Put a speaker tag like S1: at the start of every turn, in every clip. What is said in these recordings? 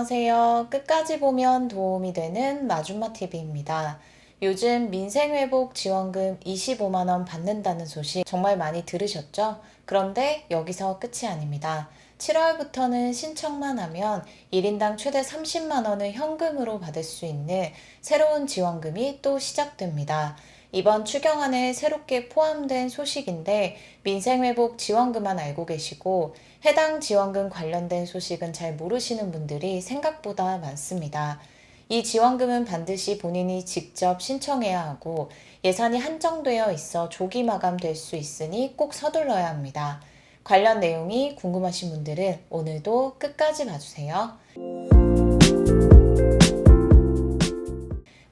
S1: 안녕하세요. 끝까지 보면 도움이 되는 마줌마TV입니다. 요즘 민생회복 지원금 25만 원 받는다는 소식 정말 많이 들으셨죠? 그런데 여기서 끝이 아닙니다. 7월부터는 신청만 하면 1인당 최대 30만 원을 현금으로 받을 수 있는 새로운 지원금이 또 시작됩니다. 이번 추경안에 새롭게 포함된 소식인데 민생회복 지원금만 알고 계시고 해당 지원금 관련된 소식은 잘 모르시는 분들이 생각보다 많습니다. 이 지원금은 반드시 본인이 직접 신청해야 하고 예산이 한정되어 있어 조기 마감될 수 있으니 꼭 서둘러야 합니다. 관련 내용이 궁금하신 분들은 오늘도 끝까지 봐주세요.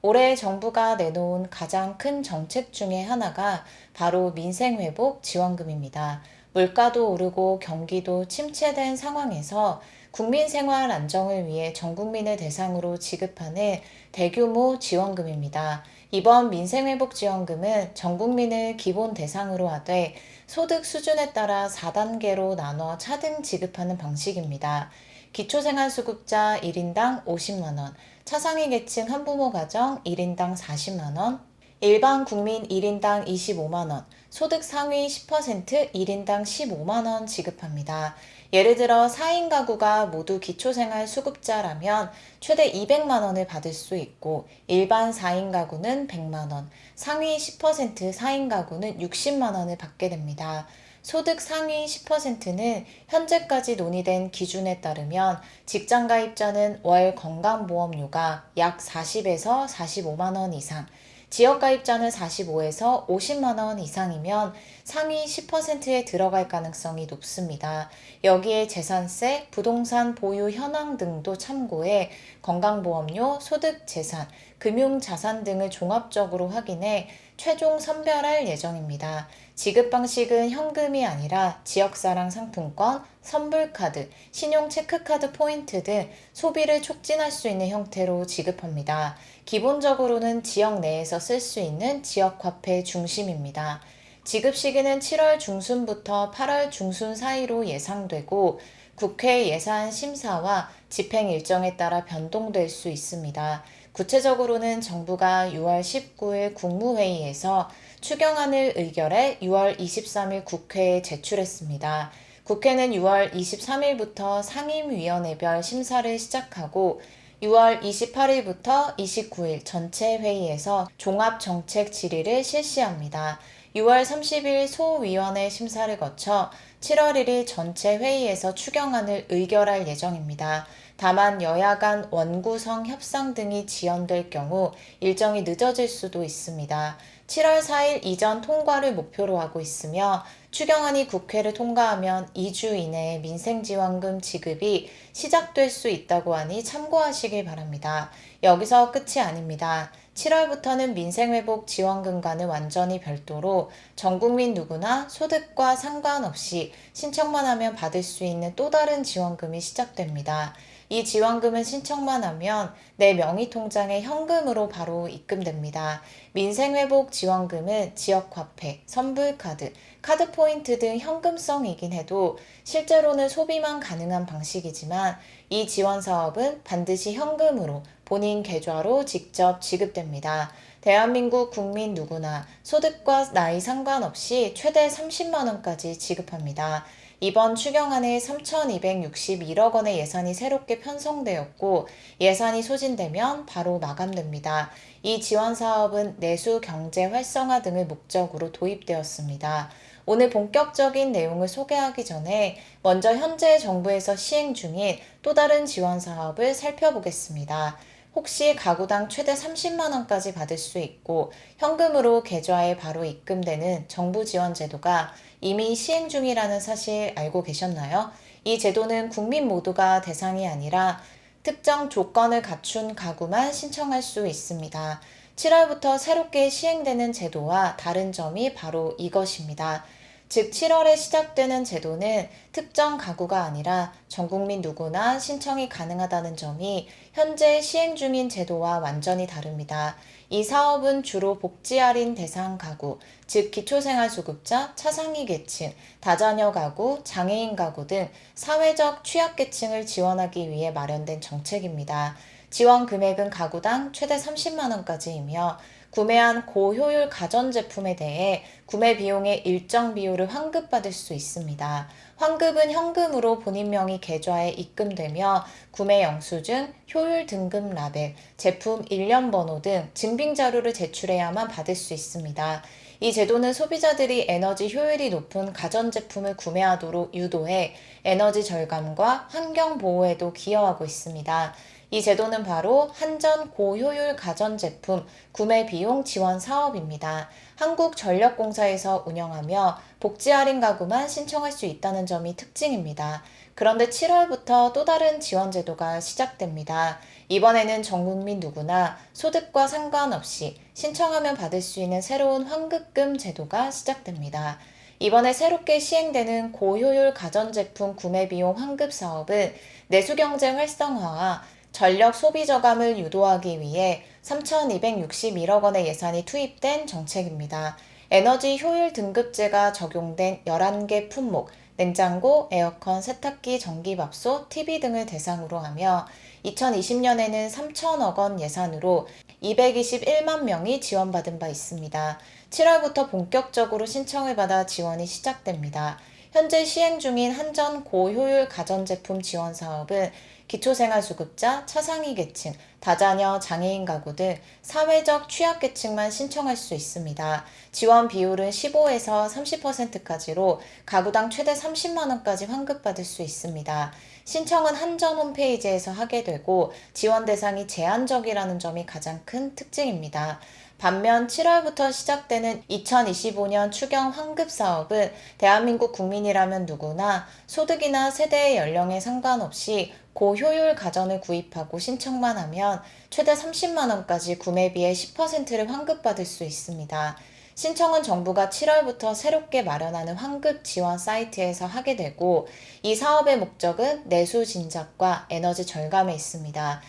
S1: 올해 정부가 내놓은 가장 큰 정책 중에 하나가 바로 민생회복 지원금입니다. 물가도 오르고 경기도 침체된 상황에서 국민 생활 안정을 위해 전 국민을 대상으로 지급하는 대규모 지원금입니다. 이번 민생회복 지원금은 전 국민을 기본 대상으로 하되 소득 수준에 따라 4단계로 나눠 차등 지급하는 방식입니다. 기초생활수급자 1인당 50만 원, 차상위 계층 한부모 가정 1인당 40만 원, 일반 국민 1인당 25만 원, 소득 상위 10% 1인당 15만 원 지급합니다. 예를 들어 4인 가구가 모두 기초생활 수급자라면 최대 200만 원을 받을 수 있고 일반 4인 가구는 100만 원, 상위 10% 4인 가구는 60만 원을 받게 됩니다. 소득 상위 10%는 현재까지 논의된 기준에 따르면 직장 가입자는 월 건강보험료가 약 40에서 45만 원 이상, 지역 가입자는 45에서 50만 원 이상이면 상위 10%에 들어갈 가능성이 높습니다. 여기에 재산세, 부동산 보유 현황 등도 참고해 건강보험료, 소득 재산, 금융자산 등을 종합적으로 확인해 최종 선별할 예정입니다. 지급 방식은 현금이 아니라 지역사랑 상품권, 선불카드, 신용체크카드 포인트 등 소비를 촉진할 수 있는 형태로 지급합니다. 기본적으로는 지역 내에서 쓸 수 있는 지역화폐 중심입니다. 지급 시기는 7월 중순부터 8월 중순 사이로 예상되고 국회 예산 심사와 집행 일정에 따라 변동될 수 있습니다. 구체적으로는 정부가 6월 19일 국무회의에서 추경안을 의결해 6월 23일 국회에 제출했습니다. 국회는 6월 23일부터 상임위원회별 심사를 시작하고 6월 28일부터 29일 전체 회의에서 종합정책 질의를 실시합니다. 6월 30일 소위원회 심사를 거쳐 7월 1일 전체 회의에서 추경안을 의결할 예정입니다. 다만 여야 간 원구성 협상 등이 지연될 경우 일정이 늦어질 수도 있습니다. 7월 4일 이전 통과를 목표로 하고 있으며 추경안이 국회를 통과하면 2주 이내에 민생지원금 지급이 시작될 수 있다고 하니 참고하시길 바랍니다. 여기서 끝이 아닙니다. 7월부터는 민생회복 지원금과는 완전히 별도로 전 국민 누구나 소득과 상관없이 신청만 하면 받을 수 있는 또 다른 지원금이 시작됩니다. 이 지원금은 신청만 하면 내 명의 통장에 현금으로 바로 입금됩니다. 민생회복 지원금은 지역화폐, 선불카드, 카드포인트 등 현금성이긴 해도 실제로는 소비만 가능한 방식이지만 이 지원 사업은 반드시 현금으로 본인 계좌로 직접 지급됩니다. 대한민국 국민 누구나 소득과 나이 상관없이 최대 30만 원까지 지급합니다. 이번 추경안에 3,261억 원의 예산이 새롭게 편성되었고 예산이 소진되면 바로 마감됩니다. 이 지원 사업은 내수 경제 활성화 등을 목적으로 도입되었습니다. 오늘 본격적인 내용을 소개하기 전에 먼저 현재 정부에서 시행 중인 또 다른 지원 사업을 살펴보겠습니다. 혹시 가구당 최대 30만 원까지 받을 수 있고 현금으로 계좌에 바로 입금되는 정부 지원 제도가 이미 시행 중이라는 사실 알고 계셨나요? 이 제도는 국민 모두가 대상이 아니라 특정 조건을 갖춘 가구만 신청할 수 있습니다. 7월부터 새롭게 시행되는 제도와 다른 점이 바로 이것입니다. 즉 7월에 시작되는 제도는 특정 가구가 아니라 전 국민 누구나 신청이 가능하다는 점이 현재 시행 중인 제도와 완전히 다릅니다. 이 사업은 주로 복지 할인 대상 가구, 즉 기초생활수급자, 차상위 계층, 다자녀 가구, 장애인 가구 등 사회적 취약계층을 지원하기 위해 마련된 정책입니다. 지원 금액은 가구당 최대 30만 원까지이며 구매한 고효율 가전제품에 대해 구매 비용의 일정 비율을 환급받을 수 있습니다. 환급은 현금으로 본인 명의 계좌에 입금되며 구매 영수증, 효율 등급 라벨, 제품 일련 번호 등 증빙 자료를 제출해야만 받을 수 있습니다. 이 제도는 소비자들이 에너지 효율이 높은 가전제품을 구매하도록 유도해 에너지 절감과 환경 보호에도 기여하고 있습니다. 이 제도는 바로 한전 고효율 가전제품 구매 비용 지원 사업입니다. 한국전력공사에서 운영하며 복지 할인 가구만 신청할 수 있다는 점이 특징입니다. 그런데 7월부터 또 다른 지원 제도가 시작됩니다. 이번에는 전 국민 누구나 소득과 상관없이 신청하면 받을 수 있는 새로운 환급금 제도가 시작됩니다. 이번에 새롭게 시행되는 고효율 가전제품 구매 비용 환급 사업은 내수경제 활성화와 전력 소비 저감을 유도하기 위해 3,261억 원의 예산이 투입된 정책입니다. 에너지 효율 등급제가 적용된 11개 품목, 냉장고, 에어컨, 세탁기, 전기밥솥, TV 등을 대상으로 하며 2020년에는 3천억 원 예산으로 221만 명이 지원받은 바 있습니다. 7월부터 본격적으로 신청을 받아 지원이 시작됩니다. 현재 시행 중인 한전 고효율 가전제품 지원 사업은 기초생활수급자, 차상위 계층, 다자녀, 장애인 가구 등 사회적 취약계층만 신청할 수 있습니다. 지원 비율은 15에서 30%까지로 가구당 최대 30만 원까지 환급받을 수 있습니다. 신청은 한전 홈페이지에서 하게 되고 지원 대상이 제한적이라는 점이 가장 큰 특징입니다. 반면 7월부터 시작되는 2025년 추경 환급 사업은 대한민국 국민이라면 누구나 소득이나 세대의 연령에 상관없이 고효율 가전을 구입하고 신청만 하면 최대 30만 원까지 구매비의 10%를 환급받을 수 있습니다. 신청은 정부가 7월부터 새롭게 마련하는 환급 지원 사이트에서 하게 되고 이 사업의 목적은 내수 진작과 에너지 절감에 있습니다.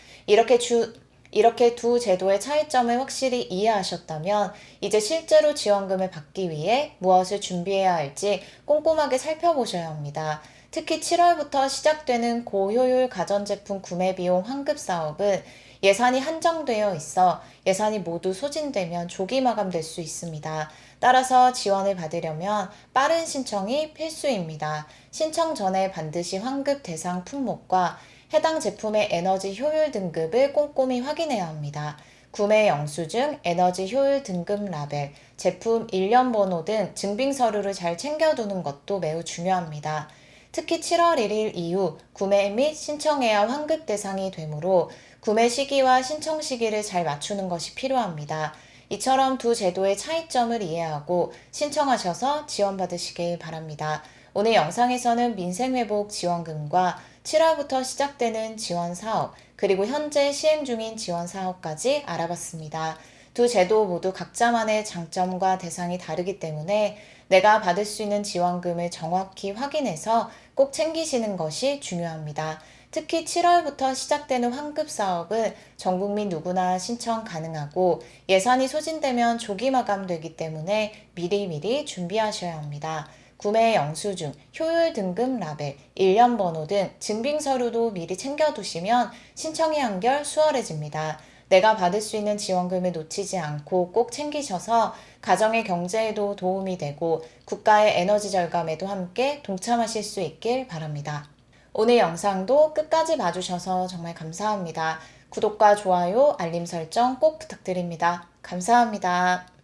S1: 이렇게 두 제도의 차이점을 확실히 이해하셨다면 이제 실제로 지원금을 받기 위해 무엇을 준비해야 할지 꼼꼼하게 살펴보셔야 합니다. 특히 7월부터 시작되는 고효율 가전제품 구매 비용 환급 사업은 예산이 한정되어 있어 예산이 모두 소진되면 조기 마감될 수 있습니다. 따라서 지원을 받으려면 빠른 신청이 필수입니다. 신청 전에 반드시 환급 대상 품목과 해당 제품의 에너지 효율 등급을 꼼꼼히 확인해야 합니다. 구매 영수증, 에너지 효율 등급 라벨, 제품 일련 번호 등 증빙 서류를 잘 챙겨두는 것도 매우 중요합니다. 특히 7월 1일 이후 구매 및 신청해야 환급 대상이 되므로 구매 시기와 신청 시기를 잘 맞추는 것이 필요합니다. 이처럼 두 제도의 차이점을 이해하고 신청하셔서 지원받으시길 바랍니다. 오늘 영상에서는 민생회복 지원금과 7월부터 시작되는 지원 사업, 그리고 현재 시행 중인 지원 사업까지 알아봤습니다. 두 제도 모두 각자만의 장점과 대상이 다르기 때문에 내가 받을 수 있는 지원금을 정확히 확인해서 꼭 챙기시는 것이 중요합니다. 특히 7월부터 시작되는 환급 사업은 전 국민 누구나 신청 가능하고 예산이 소진되면 조기 마감되기 때문에 미리미리 준비하셔야 합니다. 구매 영수증, 효율 등급 라벨, 일련 번호 등 증빙 서류도 미리 챙겨두시면 신청이 한결 수월해집니다. 내가 받을 수 있는 지원금을 놓치지 않고 꼭 챙기셔서 가정의 경제에도 도움이 되고 국가의 에너지 절감에도 함께 동참하실 수 있길 바랍니다. 오늘 영상도 끝까지 봐주셔서 정말 감사합니다. 구독과 좋아요, 알림 설정 꼭 부탁드립니다. 감사합니다.